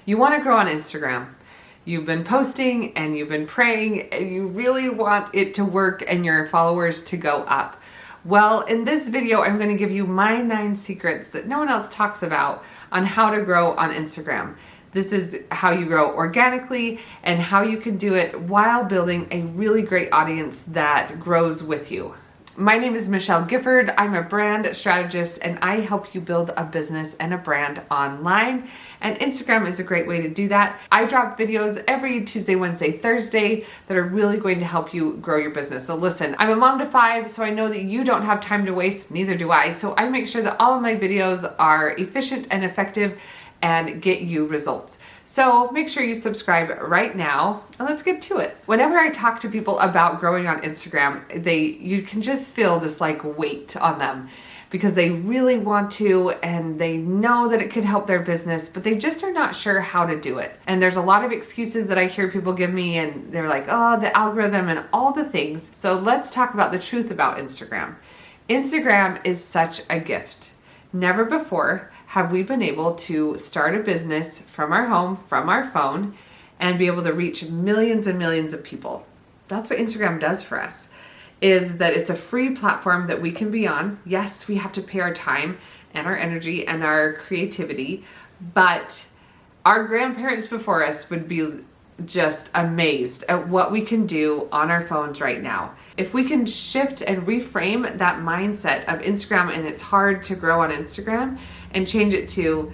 You want to grow on Instagram. You've been posting and you've been praying and you really want it to work and your followers to go up. Well, in this video, I'm going to give you my 9 secrets that no one else talks about on how to grow on Instagram. This is how you grow organically and how you can do it while building a really great audience that grows with you. My name is Michelle Gifford. I'm a brand strategist and I help you build a business and a brand online. And Instagram is a great way to do that. I drop videos every Tuesday, Wednesday, Thursday that are really going to help you grow your business. So listen, I'm a mom to 5, so I know that you don't have time to waste, neither do I. So I make sure that all of my videos are efficient and effective and get you results. So make sure you subscribe right now and let's get to it. Whenever I talk to people about growing on Instagram, you can just feel this like weight on them because they really want to and they know that it could help their business, but they just are not sure how to do it. And there's a lot of excuses that I hear people give me and they're like, oh, the algorithm and all the things. So let's talk about the truth about Instagram. Instagram is such a gift. Never before have we been able to start a business from our home, from our phone, and be able to reach millions and millions of people. That's what Instagram does for us, is that it's a free platform that we can be on. Yes, we have to pay our time and our energy and our creativity, but our grandparents before us would be just amazed at what we can do on our phones right now. If we can shift and reframe that mindset of Instagram and it's hard to grow on Instagram and change it to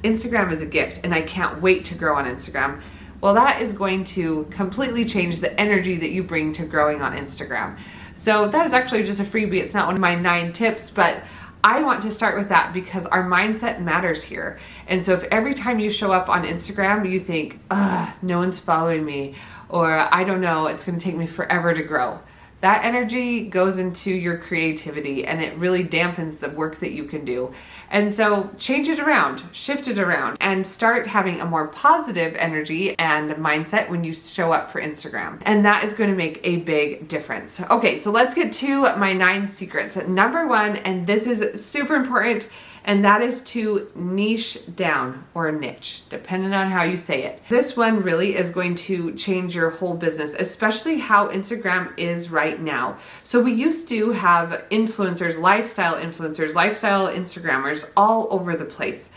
Instagram is a gift and I can't wait to grow on Instagram, well, that is going to completely change the energy that you bring to growing on Instagram. So that is actually just a freebie. It's not one of my 9 tips, but I want to start with that because our mindset matters here. And so if every time you show up on Instagram, you think, no one's following me, or I don't know, it's going to take me forever to grow. That energy goes into your creativity and it really dampens the work that you can do. And so change it around, shift it around, and start having a more positive energy and mindset when you show up for Instagram. And that is going to make a big difference. Okay, so let's get to my 9 secrets. Number 1, and this is super important, and that is to niche down or niche, depending on how you say it. This one really is going to change your whole business, especially how Instagram is right now. So we used to have influencers, lifestyle Instagrammers all over the place.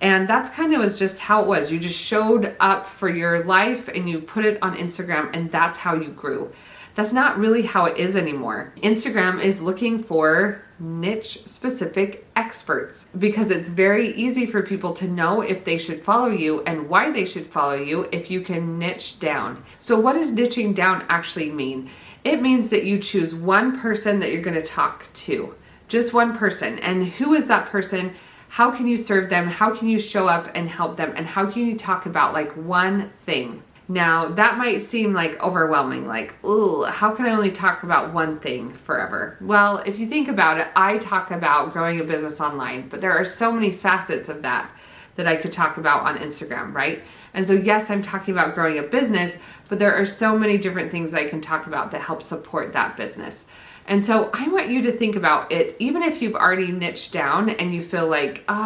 And that's kind of was just how it was. You just showed up for your life and you put it on Instagram and that's how you grew. That's not really how it is anymore. Instagram is looking for niche specific experts because it's very easy for people to know if they should follow you and why they should follow you if you can niche down. So what does niching down actually mean? It means that you choose one person that you're going to talk to, just one person. And who is that person? How can you serve them? How can you show up and help them? And how can you talk about like one thing? Now, that might seem like overwhelming, like, ooh, how can I only talk about one thing forever? Well, if you think about it, I talk about growing a business online, but there are so many facets of that I could talk about on Instagram, right? And so yes, I'm talking about growing a business, but there are so many different things I can talk about that help support that business. And so I want you to think about it, even if you've already niched down and you feel like, oh,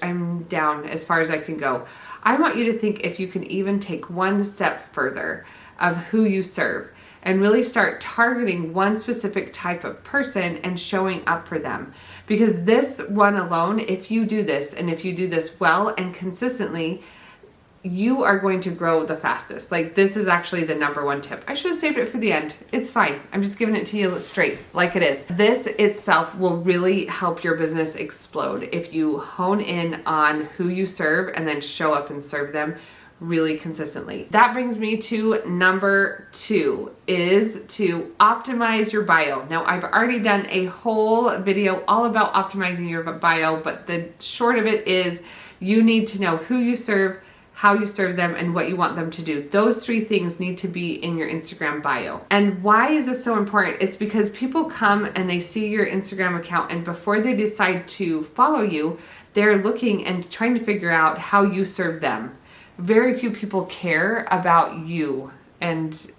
I'm down as far as I can go. I want you to think if you can even take one step further of who you serve and really start targeting one specific type of person and showing up for them. Because this one alone, if you do this and if you do this well and consistently, you are going to grow the fastest. Like this is actually the number 1 tip. I should have saved it for the end. It's fine. I'm just giving it to you straight like it is. This itself will really help your business explode if you hone in on who you serve and then show up and serve them really consistently. That brings me to number 2 is to optimize your bio. Now I've already done a whole video all about optimizing your bio, but the short of it is you need to know who you serve, how you serve them, and what you want them to do. Those 3 things need to be in your Instagram bio. And why is this so important? It's because people come and they see your Instagram account and before they decide to follow you, they're looking and trying to figure out how you serve them. Very few people care about you and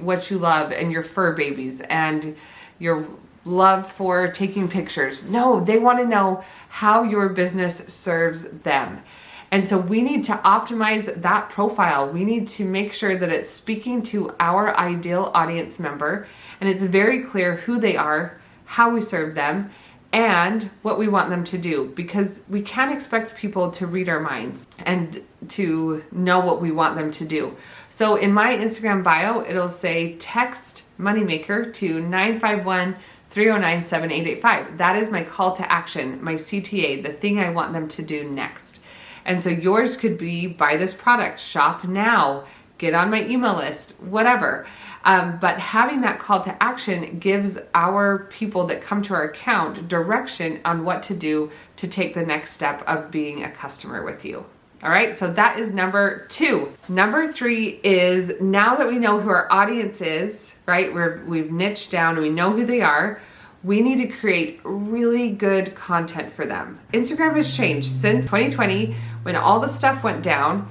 what you love and your fur babies and your love for taking pictures. No, they want to know how your business serves them. And so we need to optimize that profile. We need to make sure that it's speaking to our ideal audience member and it's very clear who they are, how we serve them, and what we want them to do, because we can't expect people to read our minds and to know what we want them to do. So in my Instagram bio, it'll say text Moneymaker to 951-309-7885. That is my call to action, my CTA, the thing I want them to do next. And so yours could be buy this product, shop now, get on my email list, whatever. But having that call to action gives our people that come to our account direction on what to do to take the next step of being a customer with you. All right, so that is number 2. Number 3 is, now that we know who our audience is, right, we've niched down and we know who they are, we need to create really good content for them. Instagram has changed since 2020 when all the stuff went down.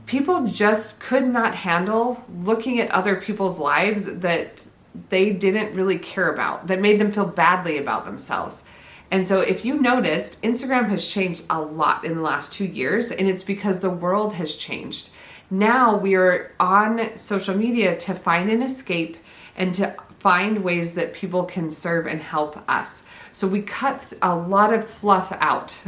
People just could not handle looking at other people's lives that they didn't really care about, that made them feel badly about themselves. And so if you noticed, Instagram has changed a lot in the last 2 years, and it's because the world has changed. Now we are on social media to find an escape and to find ways that people can serve and help us. So we cut a lot of fluff out.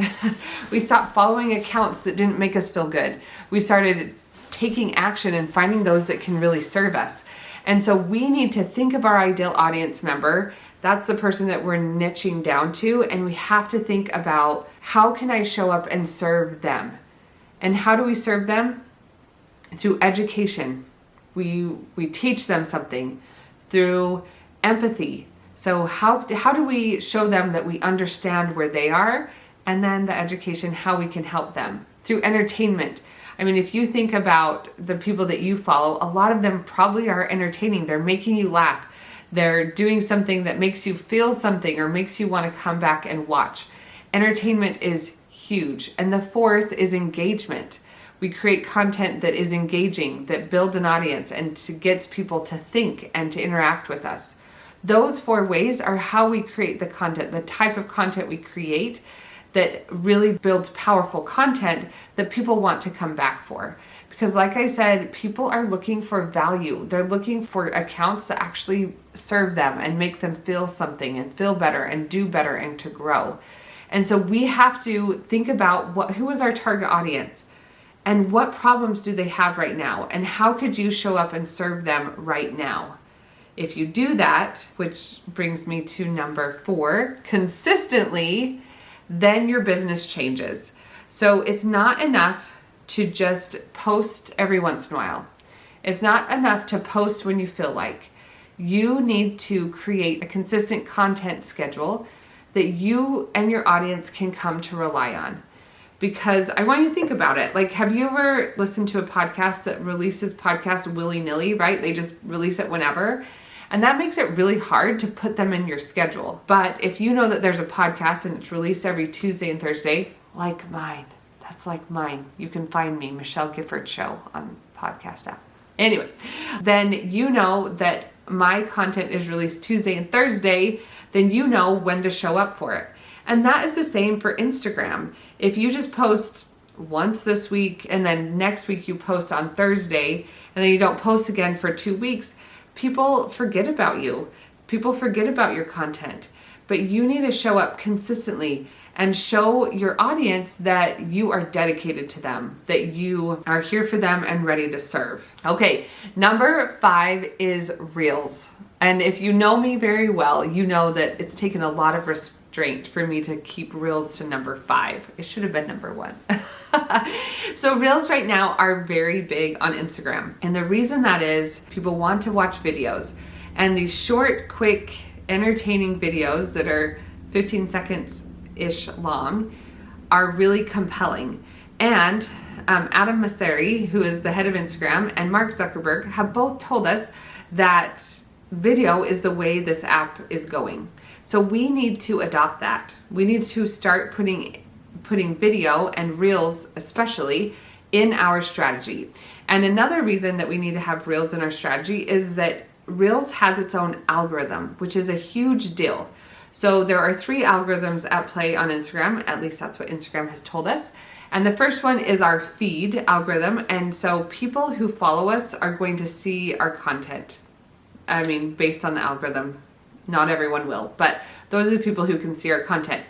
We stopped following accounts that didn't make us feel good. We started taking action and finding those that can really serve us. And so we need to think of our ideal audience member. That's the person that we're niching down to. And we have to think about, how can I show up and serve them? And how do we serve them? Through education. We teach them something. Through empathy. So how do we show them that we understand where they are? And then the education, how we can help them. Through entertainment. I mean, if you think about the people that you follow, a lot of them probably are entertaining. They're making you laugh. They're doing something that makes you feel something or makes you want to come back and watch. Entertainment is huge. And the 4th is engagement. We create content that is engaging, that builds an audience and gets people to think and to interact with us. Those 4 ways are how we create the content, the type of content we create that really builds powerful content that people want to come back for. Because like I said, people are looking for value. They're looking for accounts that actually serve them and make them feel something and feel better and do better and to grow. And so we have to think about who is our target audience and what problems do they have right now and how could you show up and serve them right now. If you do that, which brings me to number 4, consistently, then your business changes. So it's not enough to just post every once in a while. It's not enough to post when you feel like. You need to create a consistent content schedule that you and your audience can come to rely on. Because I want you to think about it. Like, have you ever listened to a podcast that releases podcasts willy-nilly, right? They just release it whenever. And that makes it really hard to put them in your schedule. But if you know that there's a podcast and it's released every Tuesday and Thursday, like mine, that's like mine. You can find me, Michelle Gifford Show, on podcast app. Anyway, then you know that my content is released Tuesday and Thursday, then you know when to show up for it. And that is the same for Instagram. If you just post once this week and then next week you post on Thursday and then you don't post again for 2 weeks, people forget about you. People forget about your content. But you need to show up consistently and show your audience that you are dedicated to them, that you are here for them and ready to serve. Okay, number 5 is Reels. And if you know me very well, you know that it's taken a lot of restraint for me to keep Reels to number 5. It should have been number 1. So Reels right now are very big on Instagram. And the reason that is, people want to watch videos. And these short, quick, entertaining videos that are 15 seconds-ish long are really compelling. And Adam Mosseri, who is the head of Instagram, and Mark Zuckerberg have both told us that video is the way this app is going. So we need to adopt that. We need to start putting video and Reels especially in our strategy. And another reason that we need to have Reels in our strategy is that Reels has its own algorithm, which is a huge deal. So there are 3 algorithms at play on Instagram, at least that's what Instagram has told us. And the first one is our feed algorithm. And so people who follow us are going to see our content. I mean, based on the algorithm, not everyone will, but those are the people who can see our content.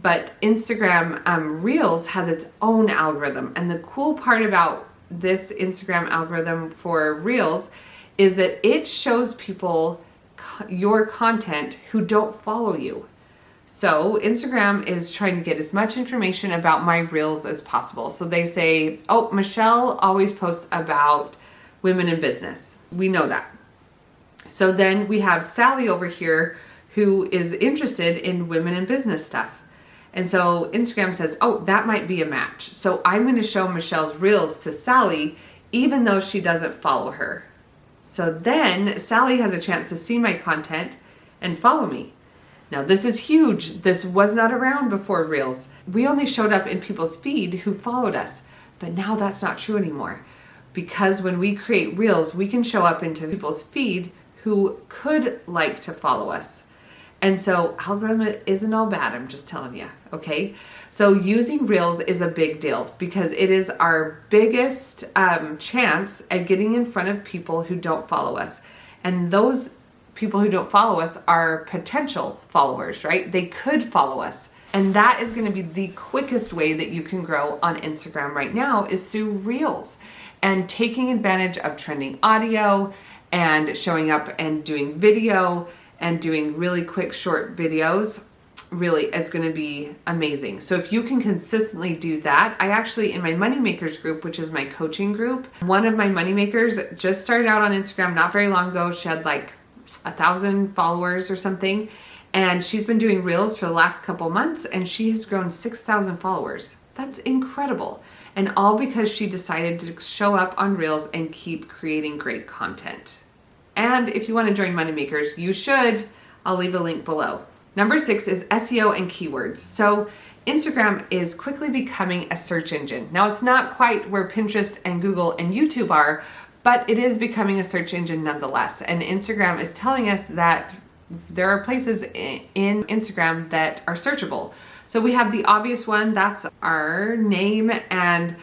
But Instagram Reels has its own algorithm. And the cool part about this Instagram algorithm for Reels is that it shows people your content who don't follow you. So Instagram is trying to get as much information about my Reels as possible. So they say, oh, Michelle always posts about women in business. We know that. So then we have Sally over here who is interested in women in business stuff. And so Instagram says, oh, that might be a match. So I'm going to show Michelle's Reels to Sally, even though she doesn't follow her. So then Sally has a chance to see my content and follow me. Now this is huge. This was not around before Reels. We only showed up in people's feed who followed us, but now that's not true anymore. Because when we create Reels, we can show up into people's feed who could like to follow us. And so algorithm isn't all bad, I'm just telling you, okay? So using Reels is a big deal because it is our biggest chance at getting in front of people who don't follow us. And those people who don't follow us are potential followers, right? They could follow us. And that is gonna be the quickest way that you can grow on Instagram right now is through Reels and taking advantage of trending audio and showing up and doing video and doing really quick short videos really is going to be amazing. So if you can consistently do that, I actually in my Moneymakers group, which is my coaching group, one of my Moneymakers just started out on Instagram not very long ago. She had like 1,000 followers or something. And she's been doing Reels for the last couple months and she has grown 6,000 followers. That's incredible. And all because she decided to show up on Reels and keep creating great content. And if you want to join Moneymakers, you should. I'll leave a link below. Number 6 is SEO and keywords. So Instagram is quickly becoming a search engine. Now it's not quite where Pinterest and Google and YouTube are, but it is becoming a search engine nonetheless. And Instagram is telling us that there are places in Instagram that are searchable. So we have the obvious one, that's our name and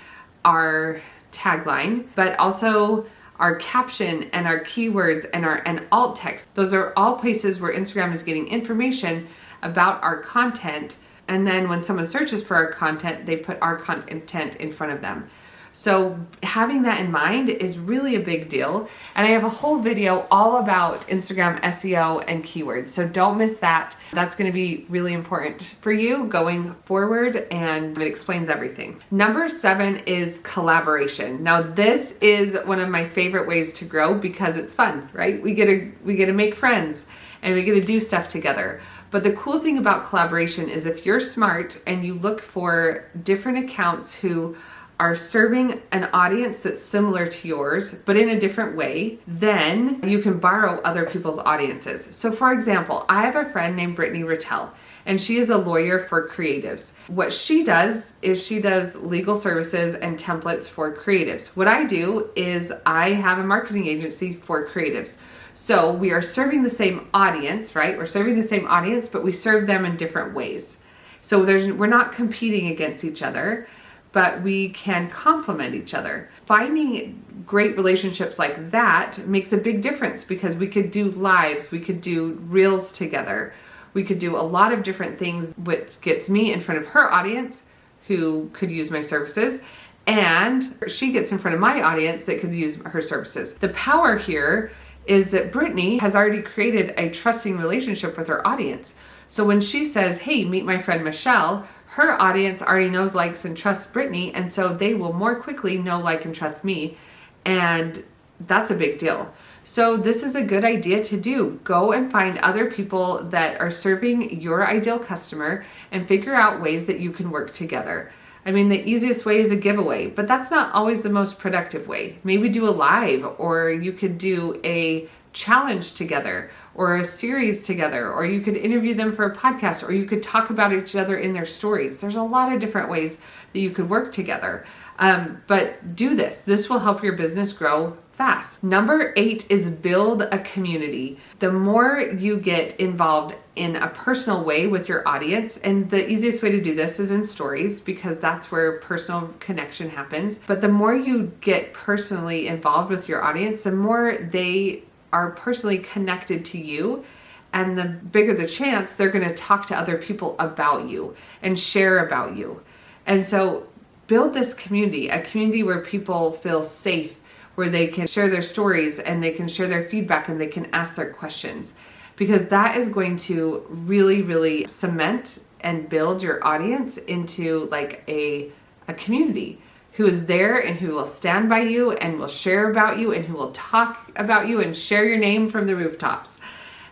our tagline, but also our caption and our keywords and alt text. Those are all places where Instagram is getting information about our content. And then when someone searches for our content, they put our content in front of them. So having that in mind is really a big deal. And I have a whole video all about Instagram SEO and keywords. So don't miss that. That's going to be really important for you going forward and it explains everything. Number 7 is collaboration. Now this is one of my favorite ways to grow because it's fun, right? We get to make friends and we get to do stuff together. But the cool thing about collaboration is if you're smart and you look for different accounts who are serving an audience that's similar to yours, but in a different way, then you can borrow other people's audiences. So for example, I have a friend named Brittany Rattel, and she is a lawyer for creatives. What she does is she does legal services and templates for creatives. What I do is I have a marketing agency for creatives. So we are serving the same audience, right? We're serving the same audience, but we serve them in different ways. So we're not competing against each other, but we can complement each other. Finding great relationships like that makes a big difference because we could do lives, we could do Reels together, we could do a lot of different things, which gets me in front of her audience who could use my services, and she gets in front of my audience that could use her services. The power here is that Brittany has already created a trusting relationship with her audience. So when she says, hey, meet my friend Michelle, her audience already knows, likes, and trusts Brittany, and so they will more quickly know, like, and trust me, and that's a big deal. So this is a good idea to do. Go and find other people that are serving your ideal customer and figure out ways that you can work together. I mean, the easiest way is a giveaway, but that's not always the most productive way. Maybe do a live, or you could do a challenge together or a series together, or you could interview them for a podcast, or you could talk about each other in their stories. There's a lot of different ways that you could work together. But do this. This will help your business grow fast. Number 8 is build a community. The more you get involved in a personal way with your audience, and the easiest way to do this is in stories because that's where personal connection happens. But the more you get personally involved with your audience, the more they are personally connected to you, and the bigger the chance they're going to talk to other people about you and share about you. And so build this community, a community where people feel safe, where they can share their stories and they can share their feedback and they can ask their questions, because that is going to really, really cement and build your audience into like a community who is there and who will stand by you and will share about you and who will talk about you and share your name from the rooftops.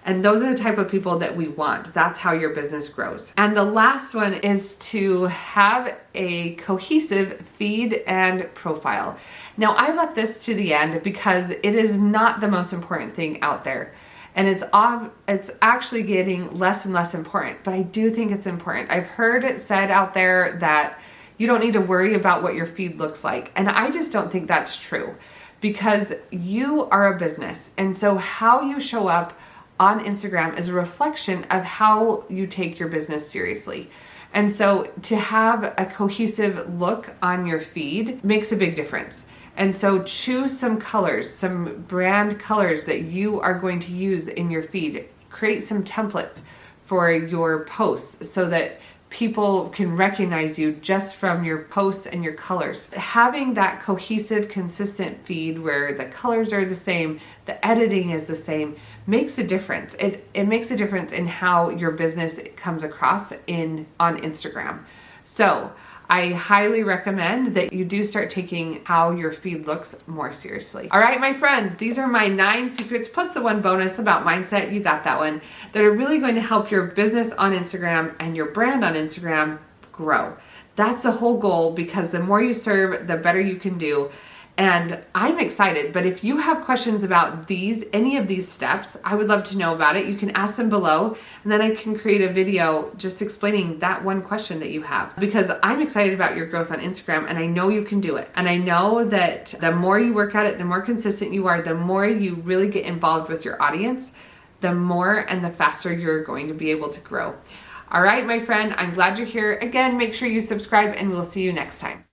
And those are the type of people that we want. That's how your business grows. And the last one is to have a cohesive feed and profile. Now, I left this to the end because it is not the most important thing out there. And it's actually getting less and less important, but I do think it's important. I've heard it said out there that you don't need to worry about what your feed looks like. And I just don't think that's true, because you are a business. And so how you show up on Instagram is a reflection of how you take your business seriously. And so to have a cohesive look on your feed makes a big difference. And so choose some colors, some brand colors that you are going to use in your feed. Create some templates for your posts so that people can recognize you just from your posts and your colors. Having that cohesive, consistent feed where the colors are the same, the editing is the same, makes a difference. It makes a difference in how your business comes across on Instagram. So I highly recommend that you do start taking how your feed looks more seriously. All right, my friends, these are my 9 secrets plus the one bonus about mindset. You got that one, that are really going to help your business on Instagram and your brand on Instagram grow. That's the whole goal, because the more you serve, the better you can do. And I'm excited, but if you have questions about any of these steps, I would love to know about it. You can ask them below, and then I can create a video just explaining that one question that you have, because I'm excited about your growth on Instagram and I know you can do it. And I know that the more you work at it, the more consistent you are, the more you really get involved with your audience, the more and the faster you're going to be able to grow. All right, my friend, I'm glad you're here. Again, make sure you subscribe and we'll see you next time.